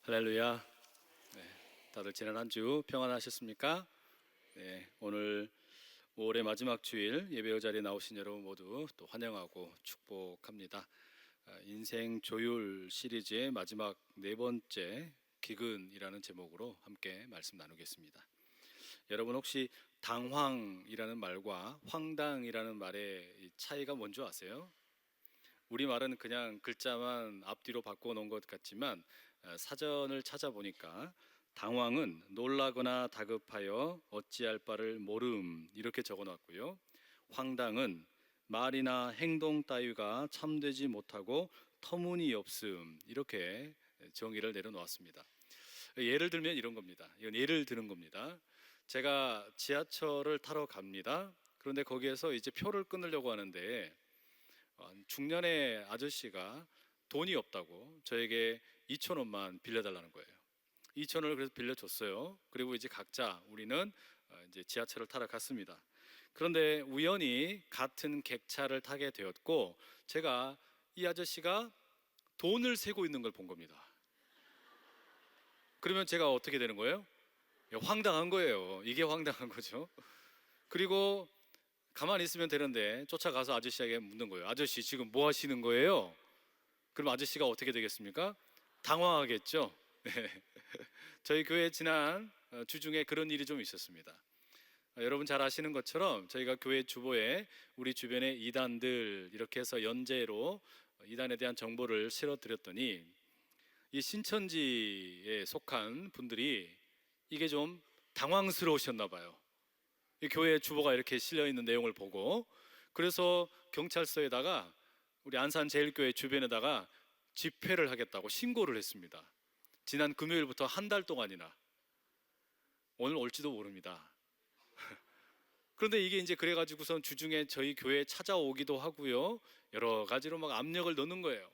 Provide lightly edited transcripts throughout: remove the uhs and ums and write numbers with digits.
할렐루야. 네, 다들 지난 한 주 평안하셨습니까? 네, 오늘 5월의 마지막 주일 예배의 자리에 나오신 여러분 모두 또 환영하고 축복합니다. 인생 조율 시리즈의 마지막 네 번째 기근이라는 제목으로 함께 말씀 나누겠습니다. 여러분 혹시 당황이라는 말과 황당이라는 말의 차이가 뭔지 아세요? 우리말은 그냥 글자만 앞뒤로 바꿔 놓은 것 같지만 사전을 찾아보니까 당황은 놀라거나 다급하여 어찌할 바를 모름 이렇게 적어 놨고요. 황당은 말이나 행동 따위가 참되지 못하고 터무니없음 이렇게 정의를 내려놓았습니다. 예를 들면 이런 겁니다. 이건 예를 드는 겁니다. 제가 지하철을 타러 갑니다. 그런데 거기에서 이제 표를 끊으려고 하는데 중년의 아저씨가 돈이 없다고 저에게 2천 원만 빌려달라는 거예요. 2천 원을 그래서 빌려줬어요. 그리고 이제 각자 우리는 이제 지하철을 타러 갔습니다. 그런데 우연히 같은 객차를 타게 되었고 제가 이 아저씨가 돈을 세고 있는 걸 본 겁니다. 그러면 제가 어떻게 되는 거예요? 황당한 거예요. 이게 황당한 거죠. 그리고 가만히 있으면 되는데 쫓아가서 아저씨에게 묻는 거예요. 아저씨 지금 뭐 하시는 거예요? 그럼 아저씨가 어떻게 되겠습니까? 당황하겠죠. 네. 저희 교회 지난 주 중에 그런 일이 좀 있었습니다. 여러분 잘 아시는 것처럼 저희가 교회 주보에 우리 주변의 이단들 이렇게 해서 연재로 이단에 대한 정보를 실어 드렸더니 이 신천지에 속한 분들이 이게 좀 당황스러우셨나 봐요. 이 교회 주보가 이렇게 실려 있는 내용을 보고 그래서 경찰서에다가 우리 안산제일교회 주변에다가 집회를 하겠다고 신고를 했습니다. 지난 금요일부터 한 달 동안이나 오늘 올지도 모릅니다. 그런데 이게 이제 그래가지고선 주중에 저희 교회에 찾아오기도 하고요. 여러 가지로 막 압력을 넣는 거예요.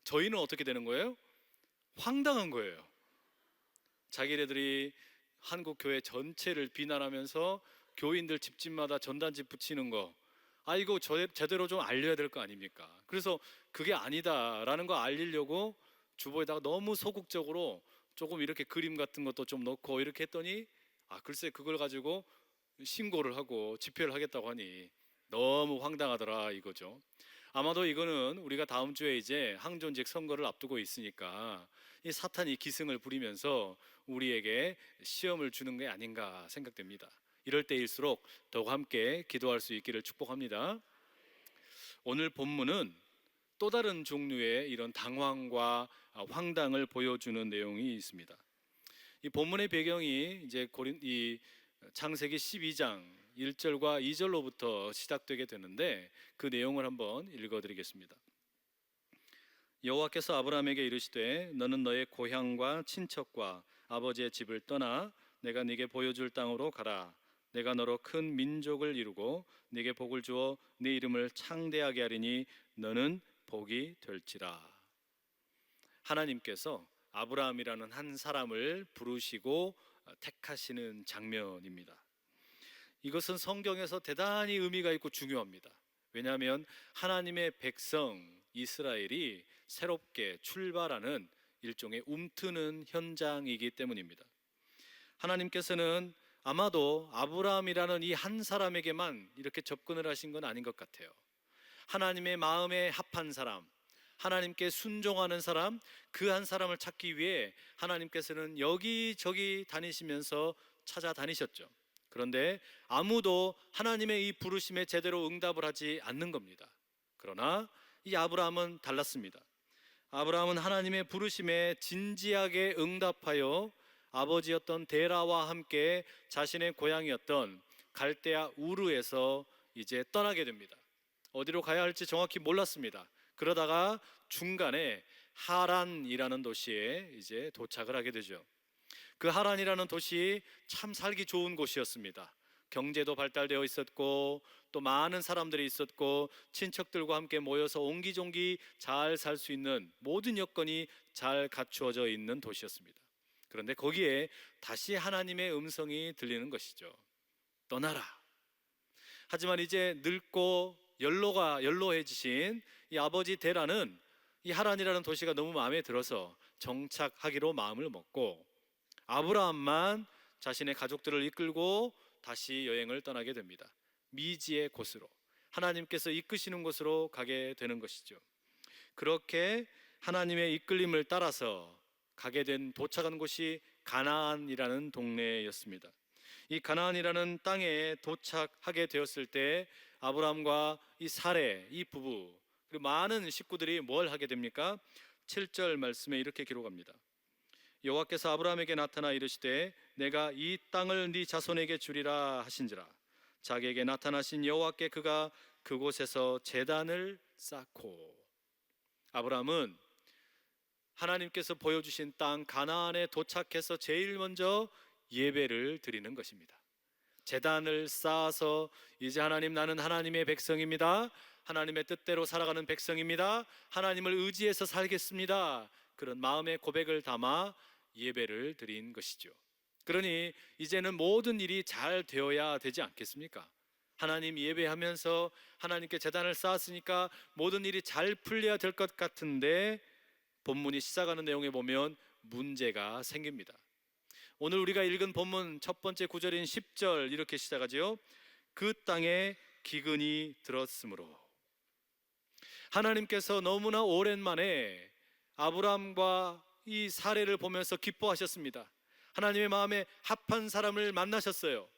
저희는 어떻게 되는 거예요? 황당한 거예요. 자기네들이 한국 교회 전체를 비난하면서 교인들 집집마다 전단지 붙이는 거 이거 제대로 좀 알려야 될 거 아닙니까? 그래서 그게 아니다라는 거 알리려고 주보에다가 너무 소극적으로 조금 이렇게 그림 같은 것도 좀 넣고 이렇게 했더니 글쎄 그걸 가지고 신고를 하고 집회를 하겠다고 하니 너무 황당하더라 이거죠. 아마도 이거는 우리가 다음 주에 이제 항존직 선거를 앞두고 있으니까 이 사탄이 기승을 부리면서 우리에게 시험을 주는 게 아닌가 생각됩니다. 이럴 때일수록 더욱 함께 기도할 수 있기를 축복합니다. 오늘 본문은 또 다른 종류의 이런 당황과 황당을 보여주는 내용이 있습니다. 이 본문의 배경이 이제 이 창세기 12장 1절과 2절로부터 시작되게 되는데 그 내용을 한번 읽어드리겠습니다. 여호와께서 아브라함에게 이르시되 너는 너의 고향과 친척과 아버지의 집을 떠나 내가 네게 보여줄 땅으로 가라. 내가 너로 큰 민족을 이루고 네게 복을 주어 네 이름을 창대하게 하리니 너는 복이 될지라. 하나님께서 아브라함이라는 한 사람을 부르시고 택하시는 장면입니다. 이것은 성경에서 대단히 의미가 있고 중요합니다. 왜냐하면 하나님의 백성 이스라엘이 새롭게 출발하는 일종의 움트는 현장이기 때문입니다. 하나님께서는 아마도 아브라함이라는 이 한 사람에게만 이렇게 접근을 하신 건 아닌 것 같아요. 하나님의 마음에 합한 사람, 하나님께 순종하는 사람, 그 한 사람을 찾기 위해 하나님께서는 여기저기 다니시면서 찾아다니셨죠. 그런데 아무도 하나님의 이 부르심에 제대로 응답을 하지 않는 겁니다. 그러나 이 아브라함은 달랐습니다. 아브라함은 하나님의 부르심에 진지하게 응답하여 아버지였던 데라와 함께 자신의 고향이었던 갈대아 우르에서 이제 떠나게 됩니다. 어디로 가야 할지 정확히 몰랐습니다. 그러다가 중간에 하란이라는 도시에 이제 도착을 하게 되죠. 그 하란이라는 도시 참 살기 좋은 곳이었습니다. 경제도 발달되어 있었고 또 많은 사람들이 있었고 친척들과 함께 모여서 옹기종기 잘 살 수 있는 모든 여건이 잘 갖추어져 있는 도시였습니다. 그런데 거기에 다시 하나님의 음성이 들리는 것이죠. 떠나라. 하지만 이제 늙고 연로해지신 이 아버지 데라는 이 하란이라는 도시가 너무 마음에 들어서 정착하기로 마음을 먹고 아브라함만 자신의 가족들을 이끌고 다시 여행을 떠나게 됩니다. 미지의 곳으로, 하나님께서 이끄시는 곳으로 가게 되는 것이죠. 그렇게 하나님의 이끌림을 따라서 가게 된 도착한 곳이 가나안이라는 동네였습니다. 이 가나안이라는 땅에 도착하게 되었을 때 아브라함과 이 사레, 이 부부 그리고 많은 식구들이 뭘 하게 됩니까? 7절 말씀에 이렇게 기록합니다. 여호와께서 아브라함에게 나타나 이르시되 내가 이 땅을 네 자손에게 주리라 하신지라. 자기에게 나타나신 여호와께 그가 그곳에서 제단을 쌓고. 아브라함은 하나님께서 보여주신 땅 가나안에 도착해서 제일 먼저 예배를 드리는 것입니다. 제단을 쌓아서 이제 하나님, 나는 하나님의 백성입니다. 하나님의 뜻대로 살아가는 백성입니다. 하나님을 의지해서 살겠습니다. 그런 마음의 고백을 담아 예배를 드린 것이죠. 그러니 이제는 모든 일이 잘 되어야 되지 않겠습니까? 하나님 예배하면서 하나님께 제단을 쌓았으니까 모든 일이 잘 풀려야 될 것 같은데 본문이 시작하는 내용에 보면 문제가 생깁니다. 오늘 우리가 읽은 본문 첫 번째 구절인 10절 이렇게 시작하지요. 그 땅에 기근이 들었으므로. 하나님께서 너무나 오랜만에 아브라함과 이 사례를 보면서 기뻐하셨습니다. 하나님의 마음에 합한 사람을 만나셨어요.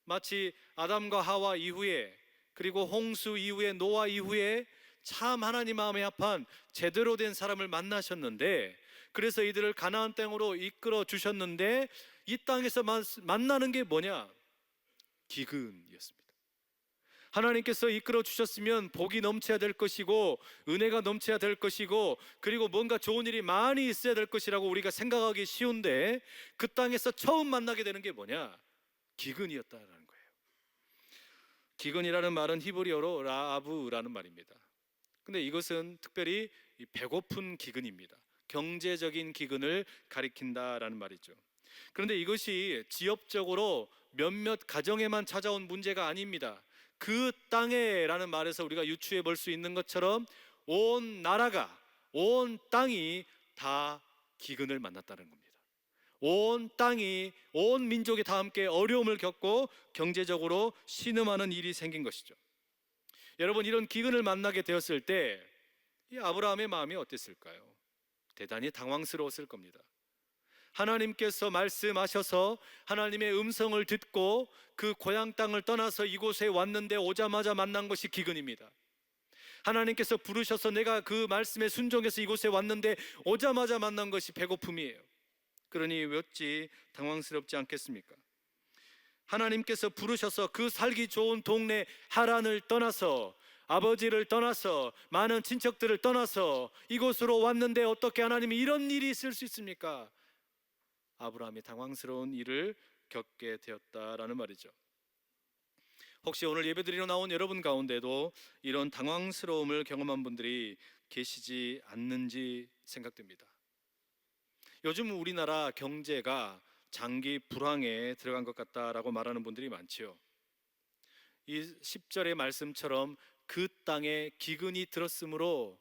마치 아담과 하와 이후에, 그리고 홍수 이후에, 노아 이후에 참 하나님 마음에 합한 제대로 된 사람을 만나셨는데, 그래서 이들을 가나안 땅으로 이끌어 주셨는데 이 땅에서 만나는 게 뭐냐? 기근이었습니다. 하나님께서 이끌어 주셨으면 복이 넘쳐야 될 것이고 은혜가 넘쳐야 될 것이고 그리고 뭔가 좋은 일이 많이 있어야 될 것이라고 우리가 생각하기 쉬운데 그 땅에서 처음 만나게 되는 게 뭐냐? 기근이었다라는 거예요. 기근이라는 말은 히브리어로 라아브라는 말입니다. 근데 이것은 특별히 배고픈 기근입니다. 경제적인 기근을 가리킨다라는 말이죠. 그런데 이것이 지역적으로 몇몇 가정에만 찾아온 문제가 아닙니다. 그 땅에라는 말에서 우리가 유추해 볼 수 있는 것처럼 온 나라가, 온 땅이 다 기근을 만났다는 겁니다. 온 땅이, 온 민족이 다 함께 어려움을 겪고 경제적으로 신음하는 일이 생긴 것이죠. 여러분, 이런 기근을 만나게 되었을 때 이 아브라함의 마음이 어땠을까요? 대단히 당황스러웠을 겁니다. 하나님께서 말씀하셔서 하나님의 음성을 듣고 그 고향 땅을 떠나서 이곳에 왔는데 오자마자 만난 것이 기근입니다. 하나님께서 부르셔서 내가 그 말씀에 순종해서 이곳에 왔는데 오자마자 만난 것이 배고픔이에요. 그러니 어찌 당황스럽지 않겠습니까? 하나님께서 부르셔서 그 살기 좋은 동네 하란을 떠나서, 아버지를 떠나서, 많은 친척들을 떠나서 이곳으로 왔는데 어떻게 하나님이 이런 일이 있을 수 있습니까? 아브라함이 당황스러운 일을 겪게 되었다라는 말이죠. 혹시 오늘 예배드리러 나온 여러분 가운데도 이런 당황스러움을 경험한 분들이 계시지 않는지 생각됩니다. 요즘 우리나라 경제가 장기 불황에 들어간 것 같다라고 말하는 분들이 많지요. 이 10절의 말씀처럼 그 땅에 기근이 들었으므로,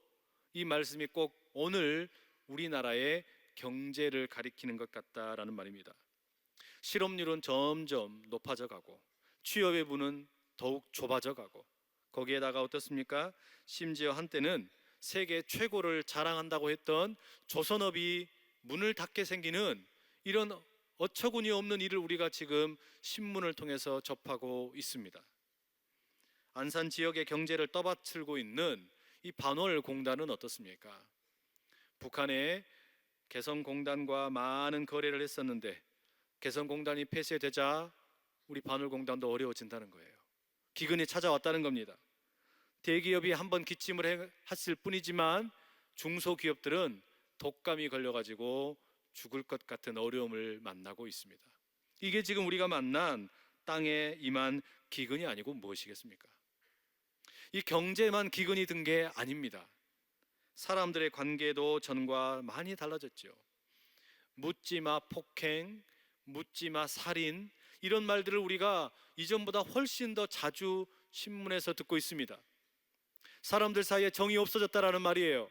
이 말씀이 꼭 오늘 우리나라의 경제를 가리키는 것 같다라는 말입니다. 실업률은 점점 높아져 가고 취업의 문은 더욱 좁아져 가고, 거기에다가 어떻습니까? 심지어 한때는 세계 최고를 자랑한다고 했던 조선업이 문을 닫게 생기는 이런 어처구니 없는 일을 우리가 지금 신문을 통해서 접하고 있습니다. 안산 지역의 경제를 떠받들고 있는 이 반월공단은 어떻습니까? 북한의 개성공단과 많은 거래를 했었는데 개성공단이 폐쇄되자 우리 반월공단도 어려워진다는 거예요. 기근이 찾아왔다는 겁니다. 대기업이 한번 기침을 했을 뿐이지만 중소기업들은 독감이 걸려가지고 죽을 것 같은 어려움을 만나고 있습니다. 이게 지금 우리가 만난 땅에 임한 기근이 아니고 무엇이겠습니까? 이 경제만 기근이 든 게 아닙니다. 사람들의 관계도 전과 많이 달라졌죠. 묻지마 폭행, 묻지마 살인, 이런 말들을 우리가 이전보다 훨씬 더 자주 신문에서 듣고 있습니다. 사람들 사이에 정이 없어졌다라는 말이에요.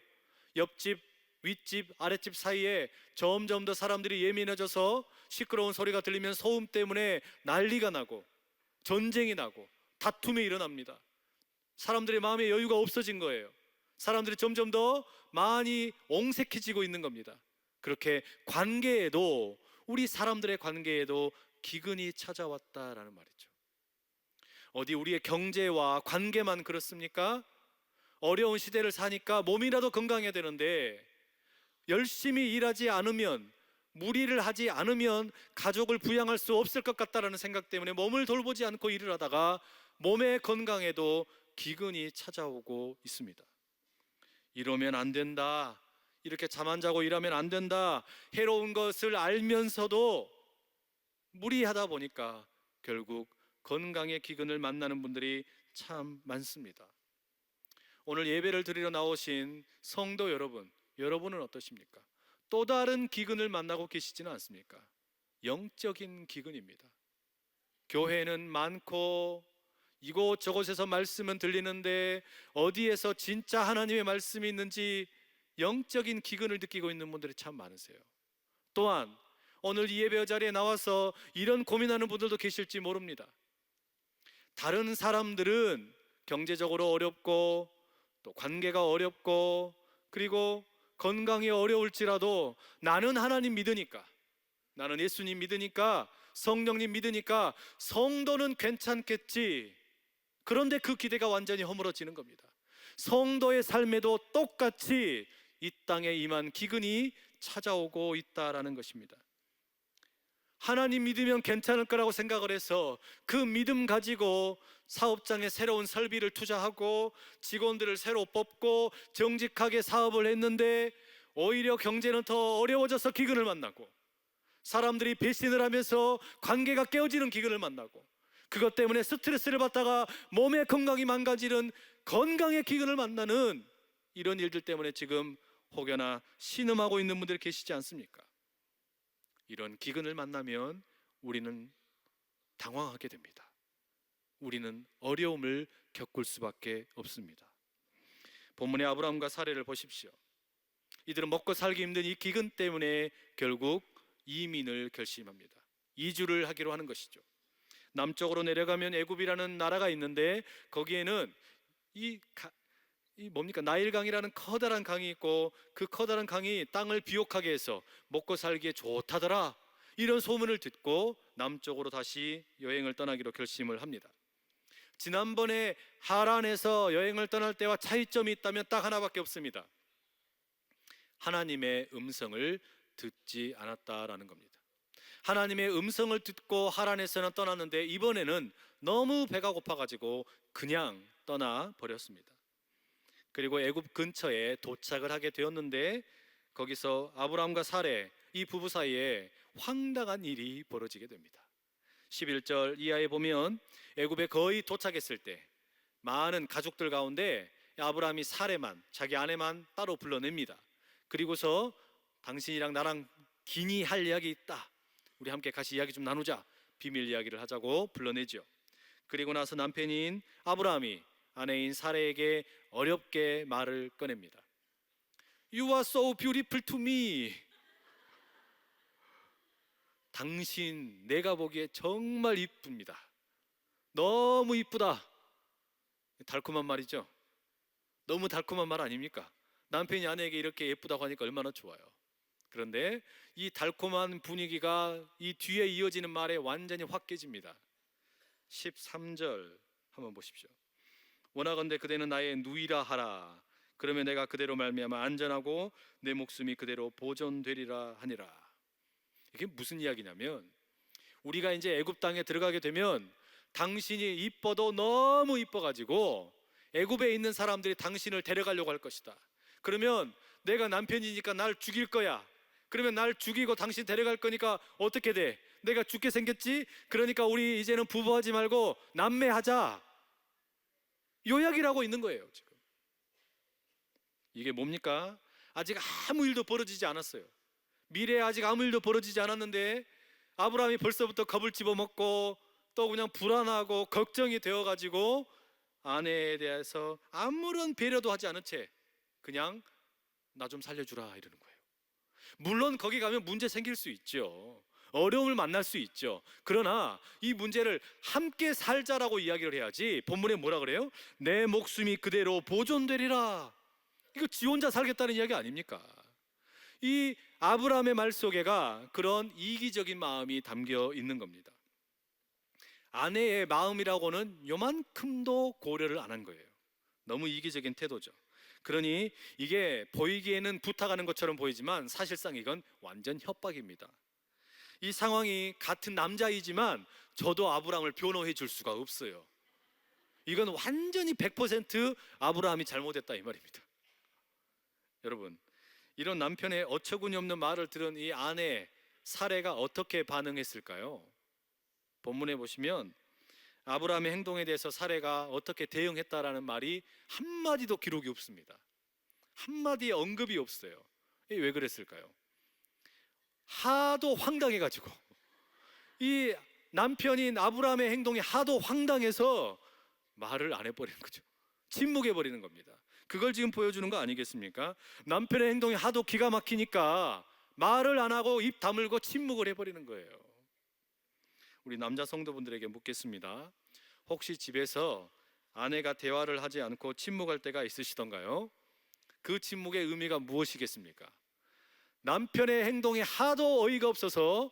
옆집 윗집 아랫집 사이에 점점 더 사람들이 예민해져서 시끄러운 소리가 들리면 소음 때문에 난리가 나고 전쟁이 나고 다툼이 일어납니다. 사람들의 마음에 여유가 없어진 거예요. 사람들이 점점 더 많이 옹색해지고 있는 겁니다. 그렇게 관계에도, 우리 사람들의 관계에도 기근이 찾아왔다라는 말이죠. 어디 우리의 경제와 관계만 그렇습니까? 어려운 시대를 사니까 몸이라도 건강해야 되는데 열심히 일하지 않으면, 무리를 하지 않으면 가족을 부양할 수 없을 것 같다라는 생각 때문에 몸을 돌보지 않고 일을 하다가 몸의 건강에도 기근이 찾아오고 있습니다. 이러면 안 된다, 이렇게 잠 안 자고 일하면 안 된다, 해로운 것을 알면서도 무리하다 보니까 결국 건강의 기근을 만나는 분들이 참 많습니다. 오늘 예배를 드리러 나오신 성도 여러분, 여러분은 어떠십니까? 또 다른 기근을 만나고 계시지는 않습니까? 영적인 기근입니다. 교회는 많고 이곳저곳에서 말씀은 들리는데 어디에서 진짜 하나님의 말씀이 있는지 영적인 기근을 느끼고 있는 분들이 참 많으세요. 또한 오늘 이 예배 자리에 나와서 이런 고민하는 분들도 계실지 모릅니다. 다른 사람들은 경제적으로 어렵고 또 관계가 어렵고 그리고 건강이 어려울지라도 나는 하나님 믿으니까, 나는 예수님 믿으니까, 성령님 믿으니까 성도는 괜찮겠지. 그런데 그 기대가 완전히 허물어지는 겁니다. 성도의 삶에도 똑같이 이 땅에 임한 기근이 찾아오고 있다라는 것입니다. 하나님 믿으면 괜찮을 거라고 생각을 해서 그 믿음 가지고 사업장에 새로운 설비를 투자하고 직원들을 새로 뽑고 정직하게 사업을 했는데 오히려 경제는 더 어려워져서 기근을 만나고, 사람들이 배신을 하면서 관계가 깨어지는 기근을 만나고, 그것 때문에 스트레스를 받다가 몸의 건강이 망가지는 건강의 기근을 만나는 이런 일들 때문에 지금 혹여나 신음하고 있는 분들이 계시지 않습니까? 이런 기근을 만나면 우리는 당황하게 됩니다. 우리는 어려움을 겪을 수밖에 없습니다. 본문의 아브라함과 사례를 보십시오. 이들은 먹고 살기 힘든 이 기근 때문에 결국 이민을 결심합니다. 이주를 하기로 하는 것이죠. 남쪽으로 내려가면 애굽이라는 나라가 있는데 거기에는 나일강이라는 커다란 강이 있고 그 커다란 강이 땅을 비옥하게 해서 먹고 살기에 좋다더라, 이런 소문을 듣고 남쪽으로 다시 여행을 떠나기로 결심을 합니다. 지난번에 하란에서 여행을 떠날 때와 차이점이 있다면 딱 하나밖에 없습니다. 하나님의 음성을 듣지 않았다라는 겁니다. 하나님의 음성을 듣고 하란에서는 떠났는데 이번에는 너무 배가 고파가지고 그냥 떠나 버렸습니다. 그리고 애굽 근처에 도착을 하게 되었는데 거기서 아브라함과 사레 이 부부 사이에 황당한 일이 벌어지게 됩니다. 11절 이하에 보면 애굽에 거의 도착했을 때 많은 가족들 가운데 아브라함이 사레만, 자기 아내만 따로 불러냅니다. 그리고서 당신이랑 나랑 긴히 할 이야기 있다, 우리 함께 같이 이야기 좀 나누자, 비밀 이야기를 하자고 불러내죠. 그리고 나서 남편인 아브라함이 아내인 사레에게 어렵게 말을 꺼냅니다. You are so beautiful to me. 당신 내가 보기에 정말 이쁩니다. 너무 이쁘다. 달콤한 말이죠. 너무 달콤한 말 아닙니까? 남편이 아내에게 이렇게 예쁘다고 하니까 얼마나 좋아요. 그런데 이 달콤한 분위기가 이 뒤에 이어지는 말에 완전히 확 깨집니다. 13절 한번 보십시오. 원하건대 그대는 나의 누이라 하라. 그러면 내가 그대로 말미암아 안전하고 내 목숨이 그대로 보존되리라 하니라. 이게 무슨 이야기냐면, 우리가 이제 애굽 땅에 들어가게 되면 당신이 이뻐도 너무 이뻐가지고 애굽에 있는 사람들이 당신을 데려가려고 할 것이다. 그러면 내가 남편이니까 날 죽일 거야. 그러면 날 죽이고 당신 데려갈 거니까 어떻게 돼? 내가 죽게 생겼지? 그러니까 우리 이제는 부부하지 말고 남매하자, 요약이라고 있는 거예요. 지금 이게 뭡니까? 아직 아무 일도 벌어지지 않았어요. 미래에 아직 아무 일도 벌어지지 않았는데 아브라함이 벌써부터 겁을 집어먹고 또 그냥 불안하고 걱정이 되어가지고 아내에 대해서 아무런 배려도 하지 않은 채 그냥 나 좀 살려주라 이러는 거예요. 물론 거기 가면 문제 생길 수 있죠. 어려움을 만날 수 있죠. 그러나 이 문제를 함께 살자라고 이야기를 해야지. 본문에 뭐라 그래요? 내 목숨이 그대로 보존되리라. 이거 지 혼자 살겠다는 이야기 아닙니까? 이 아브라함의 말 속에가 그런 이기적인 마음이 담겨 있는 겁니다. 아내의 마음이라고는 요만큼도 고려를 안 한 거예요. 너무 이기적인 태도죠. 그러니 이게 보이기에는 부탁하는 것처럼 보이지만 사실상 이건 완전 협박입니다. 이 상황이 같은 남자이지만 저도 아브라함을 변호해 줄 수가 없어요. 이건 완전히 100% 아브라함이 잘못했다 이 말입니다. 여러분, 이런 남편의 어처구니 없는 말을 들은 이 아내 사레가 어떻게 반응했을까요? 본문에 보시면 아브라함의 행동에 대해서 사레가 어떻게 대응했다라는 말이 한마디도 기록이 없습니다. 한마디의 언급이 없어요. 왜 그랬을까요? 하도 황당해가지고, 이 남편인 아브라함의 행동이 하도 황당해서 말을 안 해버리는 거죠. 침묵해버리는 겁니다. 그걸 지금 보여주는 거 아니겠습니까? 남편의 행동이 하도 기가 막히니까 말을 안 하고 입 다물고 침묵을 해버리는 거예요. 우리 남자 성도분들에게 묻겠습니다. 혹시 집에서 아내가 대화를 하지 않고 침묵할 때가 있으시던가요? 그 침묵의 의미가 무엇이겠습니까? 남편의 행동이 하도 어이가 없어서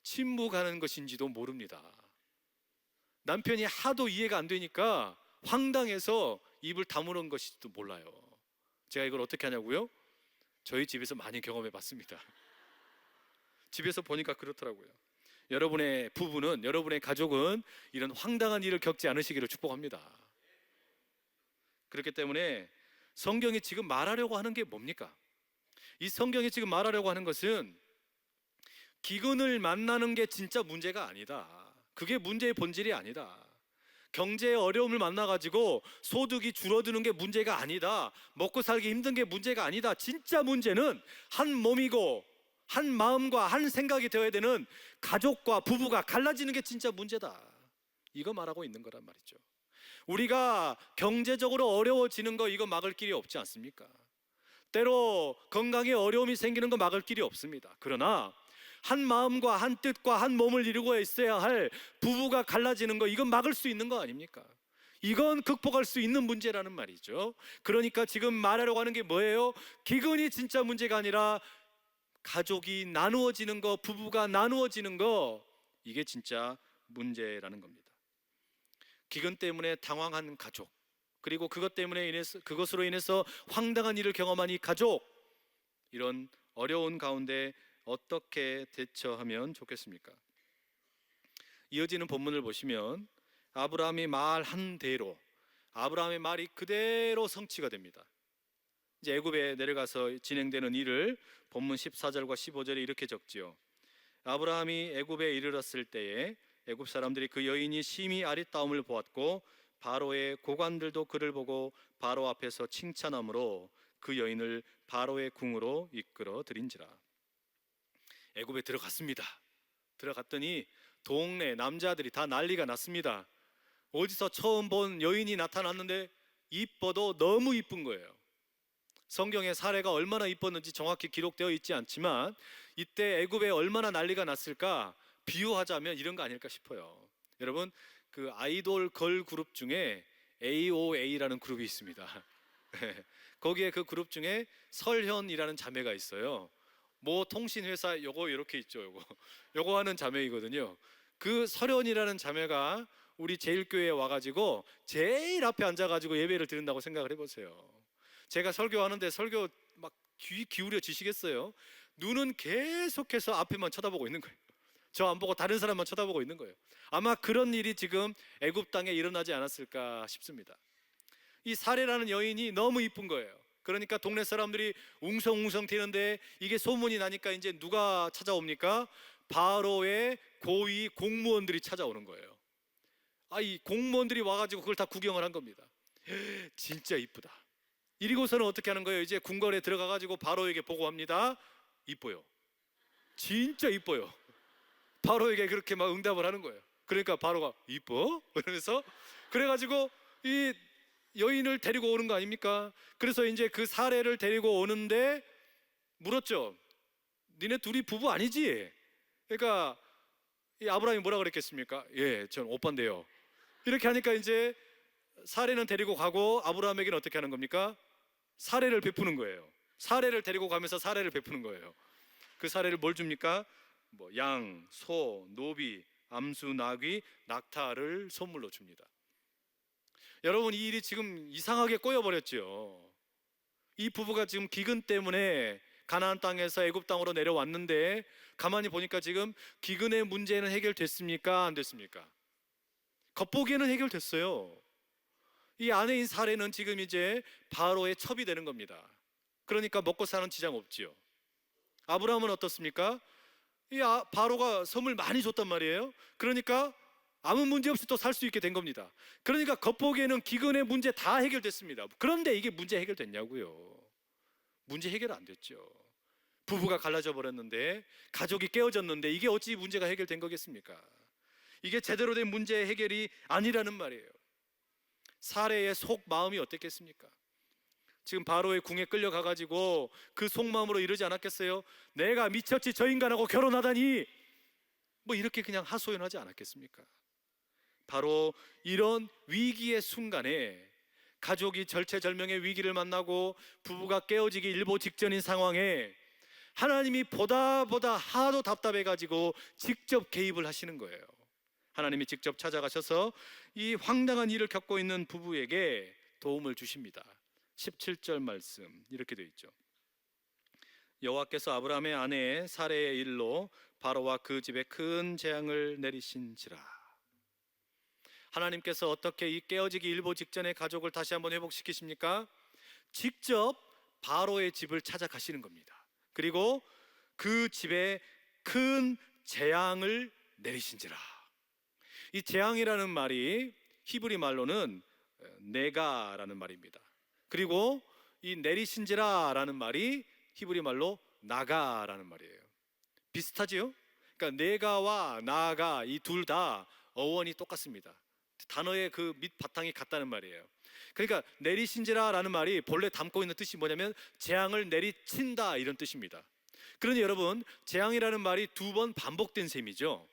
침묵하는 것인지도 모릅니다. 남편이 하도 이해가 안 되니까 황당해서 입을 다무는 것일지도 몰라요. 제가 이걸 어떻게 하냐고요? 저희 집에서 많이 경험해 봤습니다. 집에서 보니까 그렇더라고요. 여러분의 부부는, 여러분의 가족은 이런 황당한 일을 겪지 않으시기를 축복합니다. 그렇기 때문에 성경이 지금 말하려고 하는 게 뭡니까? 이 성경이 지금 말하려고 하는 것은 기근을 만나는 게 진짜 문제가 아니다. 그게 문제의 본질이 아니다. 경제의 어려움을 만나가지고 소득이 줄어드는 게 문제가 아니다. 먹고 살기 힘든 게 문제가 아니다. 진짜 문제는 한 몸이고 한 마음과 한 생각이 되어야 되는 가족과 부부가 갈라지는 게 진짜 문제다. 이거 말하고 있는 거란 말이죠. 우리가 경제적으로 어려워지는 거 이거 막을 길이 없지 않습니까? 때로 건강에 어려움이 생기는 거 막을 길이 없습니다. 그러나 한 마음과 한 뜻과 한 몸을 이루고 있어야 할 부부가 갈라지는 거 이건 막을 수 있는 거 아닙니까? 이건 극복할 수 있는 문제라는 말이죠. 그러니까 지금 말하려고 하는 게 뭐예요? 기근이 진짜 문제가 아니라 가족이 나누어지는 거, 부부가 나누어지는 거, 이게 진짜 문제라는 겁니다. 기근 때문에 당황한 가족, 그리고 그것으로 인해서 황당한 일을 경험한 이 가족, 이런 어려운 가운데 어떻게 대처하면 좋겠습니까? 이어지는 본문을 보시면 아브라함이 말한 대로, 아브라함의 말이 그대로 성취가 됩니다. 이제 애굽에 내려가서 진행되는 일을 본문 14절과 15절에 이렇게 적지요. 아브라함이 애굽에 이르렀을 때에 애굽 사람들이 그 여인이 심히 아리따움을 보았고 바로의 고관들도 그를 보고 바로 앞에서 칭찬함으로 그 여인을 바로의 궁으로 이끌어 들인지라. 애굽에 들어갔습니다. 들어갔더니 동네 남자들이 다 난리가 났습니다. 어디서 처음 본 여인이 나타났는데 이뻐도 너무 이쁜 거예요. 성경의 사례가 얼마나 이뻤는지 정확히 기록되어 있지 않지만 이때 애굽에 얼마나 난리가 났을까 비유하자면 이런 거 아닐까 싶어요. 여러분, 그 아이돌 걸 그룹 중에 AOA라는 그룹이 있습니다. 거기에 그 그룹 중에 설현이라는 자매가 있어요. 뭐 통신회사 요거 이렇게 있죠. 요거 하는 자매이거든요. 그 설현이라는 자매가 우리 제일교회에 와가지고 제일 앞에 앉아가지고 예배를 드린다고 생각을 해보세요. 제가 설교하는데 설교 막 귀 기울여 주시겠어요? 눈은 계속해서 앞에만 쳐다보고 있는 거예요. 저 안 보고 다른 사람만 쳐다보고 있는 거예요. 아마 그런 일이 지금 애굽 땅에 일어나지 않았을까 싶습니다. 이 사레라는 여인이 너무 이쁜 거예요. 그러니까 동네 사람들이 웅성웅성 뛰는데 이게 소문이 나니까 이제 누가 찾아옵니까? 바로의 고위 공무원들이 찾아오는 거예요. 이 공무원들이 와가지고 그걸 다 구경을 한 겁니다. 진짜 이쁘다. 이리고서는 어떻게 하는 거예요? 이제 궁궐에 들어가가지고 바로에게 보고합니다. 이뻐요. 진짜 이뻐요. 바로에게 그렇게 막 응답을 하는 거예요. 그러니까 바로가 이뻐? 그러면서 그래가지고 이 여인을 데리고 오는 거 아닙니까? 그래서 이제 그 사례를 데리고 오는데 물었죠. 니네 둘이 부부 아니지? 그러니까 이 아브라함이 뭐라 그랬겠습니까? 예, 전 오빠인데요. 이렇게 하니까 이제 사례는 데리고 가고 아브라함에게는 어떻게 하는 겁니까? 사례를 베푸는 거예요. 사례를 데리고 가면서 사례를 베푸는 거예요. 그 사례를 뭘 줍니까? 뭐 양, 소, 노비, 암수, 나귀, 낙타를 선물로 줍니다. 여러분, 이 일이 지금 이상하게 꼬여버렸죠. 이 부부가 지금 기근 때문에 가나안 땅에서 애굽 땅으로 내려왔는데 가만히 보니까 지금 기근의 문제는 해결됐습니까? 안 됐습니까? 겉보기에는 해결됐어요. 이 아내인 사례는 지금 이제 바로의 첩이 되는 겁니다. 그러니까 먹고 사는 지장 없지요. 아브라함은 어떻습니까? 바로가 선물 많이 줬단 말이에요. 그러니까 아무 문제 없이 또 살 수 있게 된 겁니다. 그러니까 겉보기에는 기근의 문제 다 해결됐습니다. 그런데 이게 문제 해결됐냐고요? 문제 해결 안 됐죠. 부부가 갈라져 버렸는데, 가족이 깨어졌는데 이게 어찌 문제가 해결된 거겠습니까? 이게 제대로 된 문제 해결이 아니라는 말이에요. 사례의 속 마음이 어땠겠습니까? 지금 바로의 궁에 끌려가가지고 그 속마음으로 이러지 않았겠어요? 내가 미쳤지, 저 인간하고 결혼하다니, 뭐 이렇게 그냥 하소연하지 않았겠습니까? 바로 이런 위기의 순간에, 가족이 절체절명의 위기를 만나고 부부가 깨어지기 일보 직전인 상황에 하나님이 보다 하도 답답해가지고 직접 개입을 하시는 거예요. 하나님이 직접 찾아가셔서 이 황당한 일을 겪고 있는 부부에게 도움을 주십니다. 17절 말씀 이렇게 되어 있죠. 여호와께서 아브라함의 아내 사레의 일로 바로와 그 집에 큰 재앙을 내리신지라. 하나님께서 어떻게 이 깨어지기 일보 직전의 가족을 다시 한번 회복시키십니까? 직접 바로의 집을 찾아가시는 겁니다. 그리고 그 집에 큰 재앙을 내리신지라. 이 재앙이라는 말이 히브리 말로는 네가라는 말입니다. 그리고 이 내리신지라라는 말이 히브리 말로 나가라는 말이에요. 비슷하지요? 그러니까 네가와 나가 이 둘 다 어원이 똑같습니다. 단어의 그 밑바탕이 같다는 말이에요. 그러니까 내리신지라라는 말이 본래 담고 있는 뜻이 뭐냐면 재앙을 내리친다, 이런 뜻입니다. 그러니 여러분, 재앙이라는 말이 두 번 반복된 셈이죠.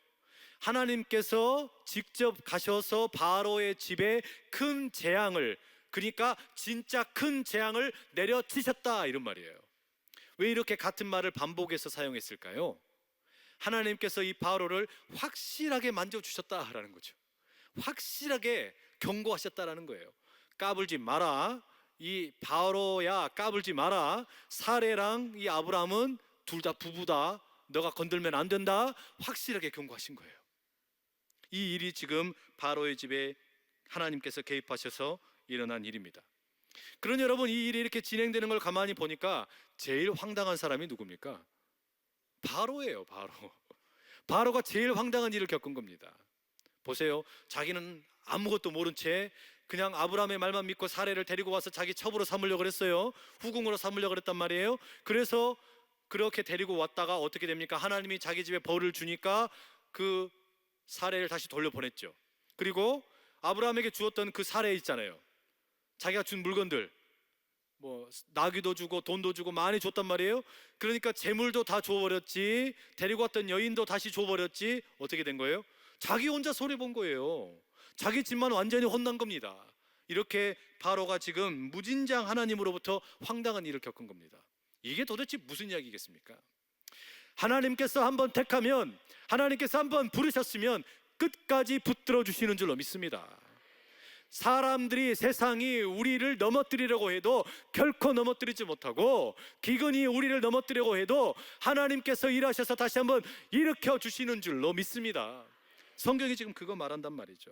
하나님께서 직접 가셔서 바로의 집에 큰 재앙을, 그러니까 진짜 큰 재앙을 내려치셨다, 이런 말이에요. 왜 이렇게 같은 말을 반복해서 사용했을까요? 하나님께서 이 바로를 확실하게 만져주셨다라는 거죠. 확실하게 경고하셨다라는 거예요. 까불지 마라. 이 바로야, 까불지 마라. 사레랑 이 아브라함은 둘 다 부부다. 너가 건들면 안 된다. 확실하게 경고하신 거예요. 이 일이 지금 바로의 집에 하나님께서 개입하셔서 일어난 일입니다. 그러니 여러분, 이 일이 이렇게 진행되는 걸 가만히 보니까 제일 황당한 사람이 누굽니까? 바로예요. 바로가 제일 황당한 일을 겪은 겁니다. 보세요. 자기는 아무것도 모른 채 그냥 아브라함의 말만 믿고 사례를 데리고 와서 자기 첩으로 삼으려고 그랬어요. 후궁으로 삼으려고 그랬단 말이에요. 그래서 그렇게 데리고 왔다가 어떻게 됩니까? 하나님이 자기 집에 벌을 주니까 그 사례를 다시 돌려보냈죠. 그리고 아브라함에게 주었던 그 사례 있잖아요. 자기가 준 물건들, 뭐 나귀도 주고 돈도 주고 많이 줬단 말이에요. 그러니까 재물도 다 줘버렸지, 데리고 왔던 여인도 다시 줘버렸지. 어떻게 된 거예요? 자기 혼자 손해본 거예요. 자기 집만 완전히 혼난 겁니다. 이렇게 바로가 지금 무진장 하나님으로부터 황당한 일을 겪은 겁니다. 이게 도대체 무슨 이야기겠습니까? 하나님께서 한번 택하면, 하나님께서 한번 부르셨으면 끝까지 붙들어 주시는 줄로 믿습니다. 사람들이, 세상이 우리를 넘어뜨리려고 해도 결코 넘어뜨리지 못하고, 기근이 우리를 넘어뜨리려고 해도 하나님께서 일하셔서 다시 한번 일으켜 주시는 줄로 믿습니다. 성경이 지금 그거 말한단 말이죠.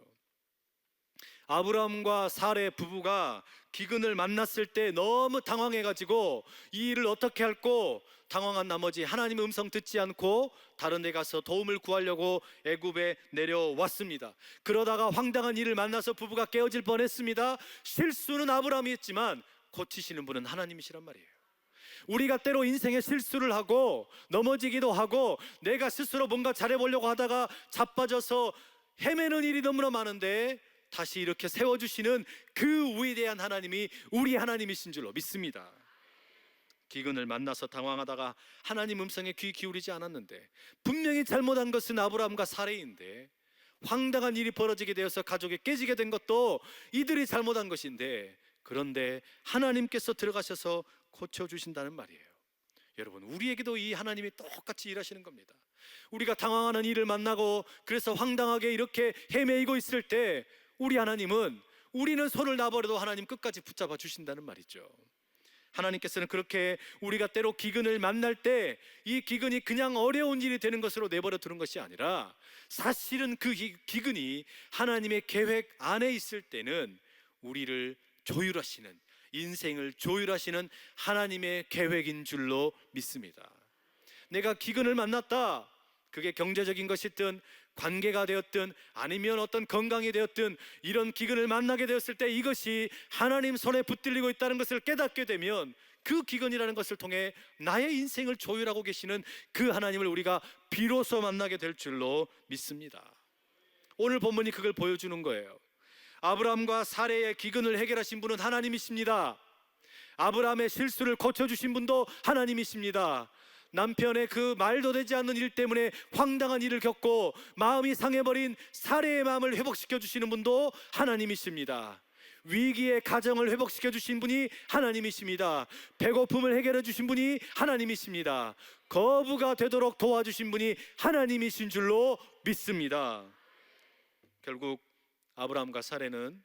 아브라함과 사레 부부가 기근을 만났을 때 너무 당황해가지고 이 일을 어떻게 할꼬 당황한 나머지 하나님의 음성 듣지 않고 다른 데 가서 도움을 구하려고 애굽에 내려왔습니다. 그러다가 황당한 일을 만나서 부부가 깨어질 뻔했습니다. 실수는 아브라함이 했지만 고치시는 분은 하나님이시란 말이에요. 우리가 때로 인생에 실수를 하고 넘어지기도 하고 내가 스스로 뭔가 잘해보려고 하다가 자빠져서 헤매는 일이 너무나 많은데 다시 이렇게 세워주시는 그 위대한 하나님이 우리 하나님이신 줄로 믿습니다. 기근을 만나서 당황하다가 하나님 음성에 귀 기울이지 않았는데, 분명히 잘못한 것은 아브라함과 사레인데, 황당한 일이 벌어지게 되어서 가족이 깨지게 된 것도 이들이 잘못한 것인데, 그런데 하나님께서 들어가셔서 고쳐주신다는 말이에요. 여러분, 우리에게도 이 하나님이 똑같이 일하시는 겁니다. 우리가 당황하는 일을 만나고 그래서 황당하게 이렇게 헤매이고 있을 때 우리 하나님은, 우리는 손을 놔버려도 하나님 끝까지 붙잡아 주신다는 말이죠. 하나님께서는 그렇게 우리가 때로 기근을 만날 때 이 기근이 그냥 어려운 일이 되는 것으로 내버려 두는 것이 아니라, 사실은 그 기근이 하나님의 계획 안에 있을 때는 우리를 조율하시는, 인생을 조율하시는 하나님의 계획인 줄로 믿습니다. 내가 기근을 만났다, 그게 경제적인 것이든 관계가 되었든 아니면 어떤 건강이 되었든, 이런 기근을 만나게 되었을 때 이것이 하나님 손에 붙들리고 있다는 것을 깨닫게 되면, 그 기근이라는 것을 통해 나의 인생을 조율하고 계시는 그 하나님을 우리가 비로소 만나게 될 줄로 믿습니다. 오늘 본문이 그걸 보여주는 거예요. 아브라함과 사레의 기근을 해결하신 분은 하나님이십니다. 아브라함의 실수를 고쳐주신 분도 하나님이십니다. 남편의 그 말도 되지 않는 일 때문에 황당한 일을 겪고 마음이 상해버린 사레의 마음을 회복시켜 주시는 분도 하나님이십니다. 위기의 가정을 회복시켜 주신 분이 하나님이십니다. 배고픔을 해결해 주신 분이 하나님이십니다. 거부가 되도록 도와주신 분이 하나님이신 줄로 믿습니다. 결국 아브라함과 사레는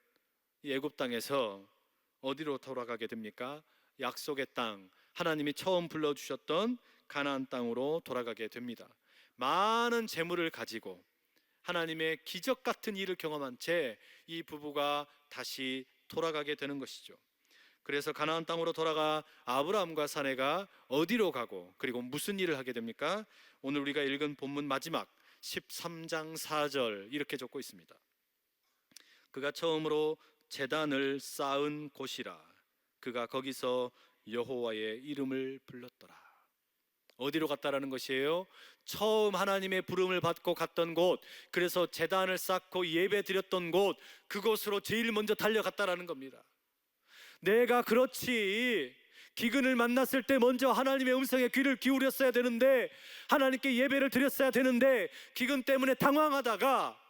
애굽 땅에서 어디로 돌아가게 됩니까? 약속의 땅, 하나님이 처음 불러주셨던 가나안 땅으로 돌아가게 됩니다. 많은 재물을 가지고 하나님의 기적 같은 일을 경험한 채 이 부부가 다시 돌아가게 되는 것이죠. 그래서 가나안 땅으로 돌아가 아브라함과 사레가 어디로 가고, 그리고 무슨 일을 하게 됩니까? 오늘 우리가 읽은 본문 마지막 13장 4절 이렇게 적고 있습니다. 그가 처음으로 제단을 쌓은 곳이라, 그가 거기서 여호와의 이름을 불렀더라. 어디로 갔다라는 것이에요? 처음 하나님의 부름을 받고 갔던 곳, 그래서 제단을 쌓고 예배 드렸던 곳, 그곳으로 제일 먼저 달려갔다라는 겁니다. 내가 그렇지, 기근을 만났을 때 먼저 하나님의 음성에 귀를 기울였어야 되는데, 하나님께 예배를 드렸어야 되는데, 기근 때문에 당황하다가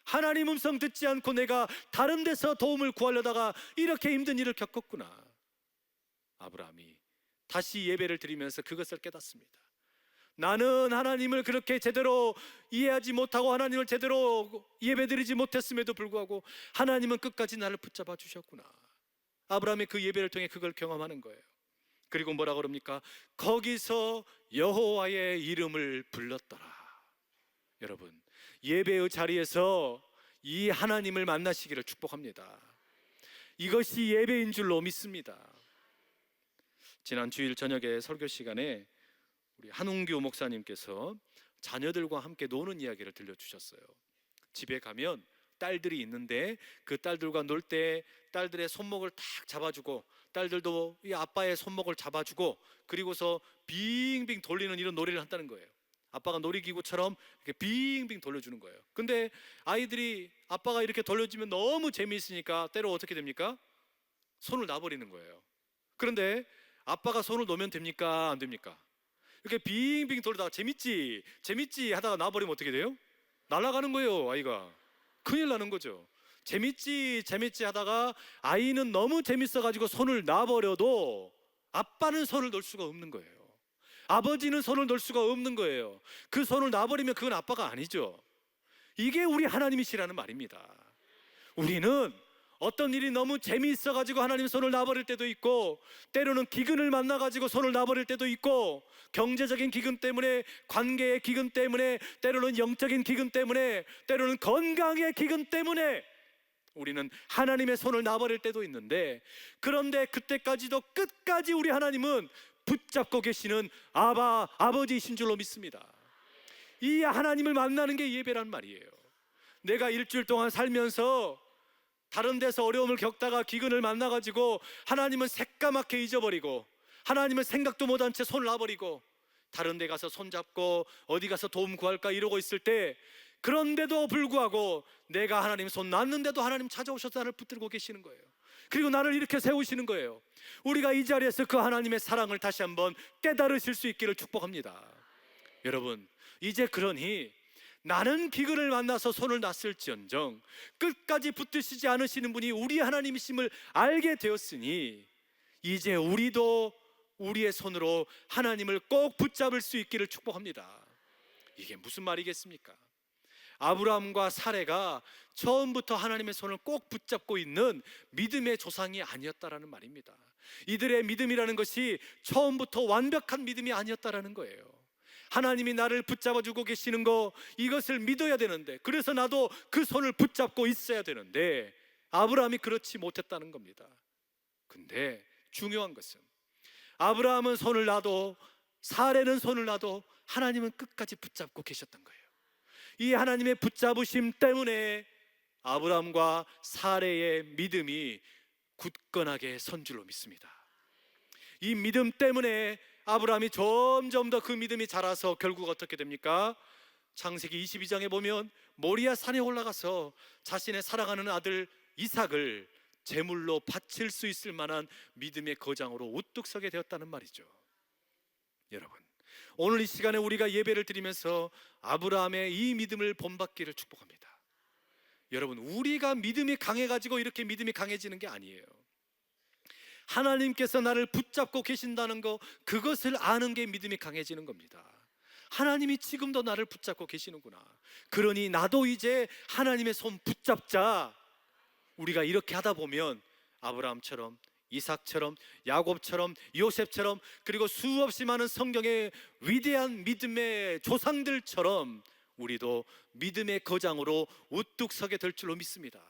하나님 음성 듣지 않고 내가 다른 데서 도움을 구하려다가 이렇게 힘든 일을 겪었구나. 아브라함이 다시 예배를 드리면서 그것을 깨닫습니다. 나는 하나님을 그렇게 제대로 이해하지 못하고 하나님을 제대로 예배드리지 못했음에도 불구하고 하나님은 끝까지 나를 붙잡아 주셨구나. 아브라함이 그 예배를 통해 그걸 경험하는 거예요. 그리고 뭐라 그럽니까? 거기서 여호와의 이름을 불렀더라. 여러분, 예배의 자리에서 이 하나님을 만나시기를 축복합니다. 이것이 예배인 줄로 믿습니다. 지난 주일 저녁에 설교 시간에 우리 한웅규 목사님께서 자녀들과 함께 노는 이야기를 들려주셨어요. 집에 가면 딸들이 있는데 그 딸들과 놀 때 딸들의 손목을 탁 잡아주고, 딸들도 이 아빠의 손목을 잡아주고, 그리고서 빙빙 돌리는 이런 놀이를 한다는 거예요. 아빠가 놀이기구처럼 이렇게 빙빙 돌려주는 거예요. 근데 아이들이 아빠가 이렇게 돌려주면 너무 재미있으니까 때로 어떻게 됩니까? 손을 놔버리는 거예요. 그런데 아빠가 손을 놓으면 됩니까? 안 됩니까? 이렇게 빙빙 돌다가 재밌지 재밌지 하다가 놔버리면 어떻게 돼요? 날아가는 거예요. 아이가 큰일 나는 거죠. 재밌지 재밌지 하다가 아이는 너무 재밌어가지고 손을 놔버려도 아빠는 손을 놓을 수가 없는 거예요. 아버지는 손을 놓을 수가 없는 거예요. 그 손을 놔버리면 그건 아빠가 아니죠. 이게 우리 하나님이시라는 말입니다. 우리는 어떤 일이 너무 재미있어가지고 하나님 손을 놔버릴 때도 있고, 때로는 기근을 만나가지고 손을 놔버릴 때도 있고, 경제적인 기근 때문에, 관계의 기근 때문에, 때로는 영적인 기근 때문에, 때로는 건강의 기근 때문에 우리는 하나님의 손을 놔버릴 때도 있는데, 그런데 그때까지도 끝까지 우리 하나님은 붙잡고 계시는 아버지이신 줄로 믿습니다. 이 하나님을 만나는 게 예배란 말이에요. 내가 일주일 동안 살면서 다른 데서 어려움을 겪다가 기근을 만나가지고 하나님은 새까맣게 잊어버리고, 하나님은 생각도 못한 채 손을 놔버리고 다른 데 가서 손잡고 어디 가서 도움 구할까 이러고 있을 때, 그런데도 불구하고 내가 하나님 손 놨는데도 하나님 찾아오셔서 나를 붙들고 계시는 거예요. 그리고 나를 이렇게 세우시는 거예요. 우리가 이 자리에서 그 하나님의 사랑을 다시 한번 깨달으실 수 있기를 축복합니다. 여러분, 이제 그러니 나는 기근을 만나서 손을 놨을지언정 끝까지 붙드시지 않으시는 분이 우리 하나님이심을 알게 되었으니 이제 우리도 우리의 손으로 하나님을 꼭 붙잡을 수 있기를 축복합니다. 이게 무슨 말이겠습니까? 아브라함과 사레가 처음부터 하나님의 손을 꼭 붙잡고 있는 믿음의 조상이 아니었다라는 말입니다. 이들의 믿음이라는 것이 처음부터 완벽한 믿음이 아니었다라는 거예요. 하나님이 나를 붙잡아주고 계시는 거, 이것을 믿어야 되는데, 그래서 나도 그 손을 붙잡고 있어야 되는데 아브라함이 그렇지 못했다는 겁니다. 근데 중요한 것은 아브라함은 손을 놔도 사레는 손을 놔도 하나님은 끝까지 붙잡고 계셨던 거예요. 이 하나님의 붙잡으심 때문에 아브라함과 사레의 믿음이 굳건하게 선 줄로 믿습니다. 이 믿음 때문에 아브라함이 점점 더 그 믿음이 자라서 결국 어떻게 됩니까? 창세기 22장에 보면 모리아 산에 올라가서 자신의 사랑하는 아들 이삭을 제물로 바칠 수 있을 만한 믿음의 거장으로 우뚝 서게 되었다는 말이죠. 여러분, 오늘 이 시간에 우리가 예배를 드리면서 아브라함의 이 믿음을 본받기를 축복합니다. 여러분, 우리가 믿음이 강해가지고 이렇게 믿음이 강해지는 게 아니에요. 하나님께서 나를 붙잡고 계신다는 거, 그것을 아는 게 믿음이 강해지는 겁니다. 하나님이 지금도 나를 붙잡고 계시는구나. 그러니 나도 이제 하나님의 손 붙잡자. 우리가 이렇게 하다 보면 아브라함처럼, 이삭처럼, 야곱처럼, 요셉처럼, 그리고 수없이 많은 성경의 위대한 믿음의 조상들처럼 우리도 믿음의 거장으로 우뚝 서게 될 줄로 믿습니다.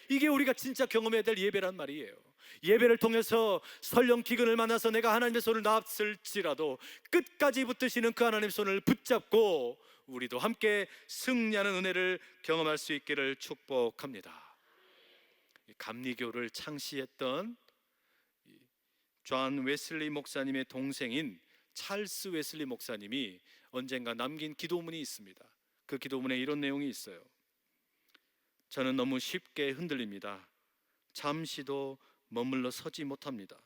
이게 우리가 진짜 경험해야 될 예배란 말이에요. 예배를 통해서 설령 기근을 만나서 내가 하나님의 손을 놨을지라도 끝까지 붙드시는 그 하나님의 손을 붙잡고 우리도 함께 승리하는 은혜를 경험할 수 있기를 축복합니다. 감리교를 창시했던 존 웨슬리 목사님의 동생인 찰스 웨슬리 목사님이 언젠가 남긴 기도문이 있습니다. 그 기도문에 이런 내용이 있어요. 저는 너무 쉽게 흔들립니다. 잠시도 머물러 서지 못합니다.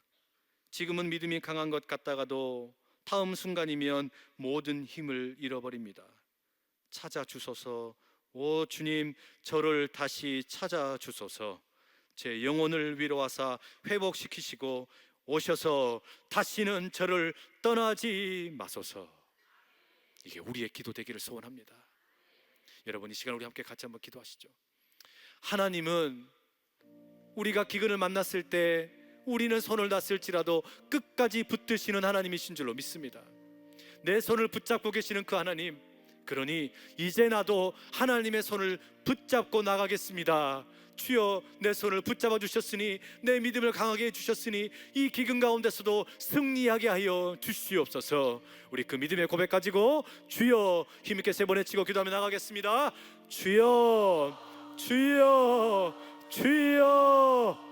지금은 믿음이 강한 것 같다가도 다음 순간이면 모든 힘을 잃어버립니다. 찾아주소서. 오 주님, 저를 다시 찾아주소서. 제 영혼을 위로하사 회복시키시고 오셔서 다시는 저를 떠나지 마소서. 이게 우리의 기도 되기를 소원합니다. 여러분, 이 시간 우리 함께 같이 한번 기도하시죠. 하나님은 우리가 기근을 만났을 때 우리는 손을 놨을지라도 끝까지 붙드시는 하나님이신 줄로 믿습니다. 내 손을 붙잡고 계시는 그 하나님, 그러니 이제 나도 하나님의 손을 붙잡고 나가겠습니다. 주여, 내 손을 붙잡아 주셨으니, 내 믿음을 강하게 해주셨으니 이 기근 가운데서도 승리하게 하여 주시옵소서. 우리 그 믿음의 고백 가지고 주여 힘있게 세 번 외치고 기도하며 나가겠습니다. 주여, 주여, 주여.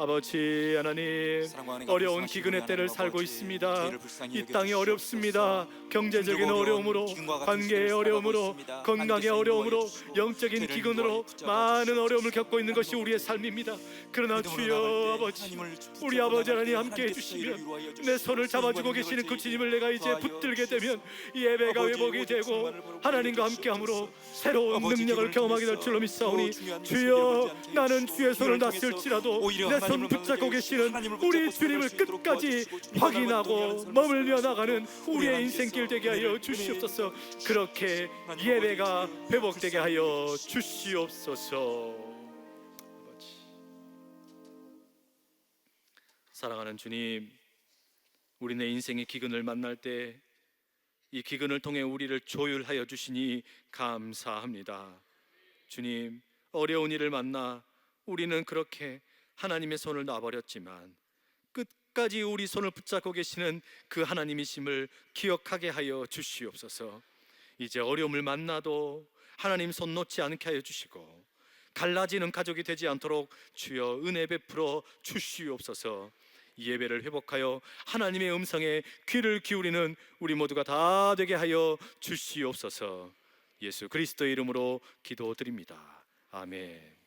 아버지 하나님, 어려운 기근의 때를 살고 있습니다. 이 땅이 어렵습니다. 경제적인 어려움으로, 관계의 어려움으로, 건강의 어려움으로, 영적인 기근으로 많은 어려움을 겪고 있는 것이 우리의 삶입니다. 그러나 주여 아버지, 우리 아버지 하나님 함께 해주시면, 내 손을 잡아주고 계시는 그 주님을 내가 이제 붙들게 되면 예배가 회복이 되고 하나님과 함께함으로 새로운 능력을 경험하게 될 줄로 믿사오니, 주여, 나는 주의 손을 놨을지라도 내 손 붙잡고 계시는 우리 주님을 끝까지 확인하고 머물며 나가는 우리의 인생길 되게 하여 주시옵소서. 그렇게 예배가 회복되게 하여 주시옵소서. 사랑하는 주님, 우리 내 인생의 기근을 만날 때 이 기근을 통해 우리를 조율하여 주시니 감사합니다. 주님, 어려운 일을 만나 우리는 그렇게 하나님의 손을 놔버렸지만 끝까지 우리 손을 붙잡고 계시는 그 하나님이심을 기억하게 하여 주시옵소서. 이제 어려움을 만나도 하나님 손 놓지 않게 하여 주시고 갈라지는 가족이 되지 않도록 주여 은혜 베풀어 주시옵소서. 예배를 회복하여 하나님의 음성에 귀를 기울이는 우리 모두가 다 되게 하여 주시옵소서. 예수 그리스도의 이름으로 기도드립니다. 아멘.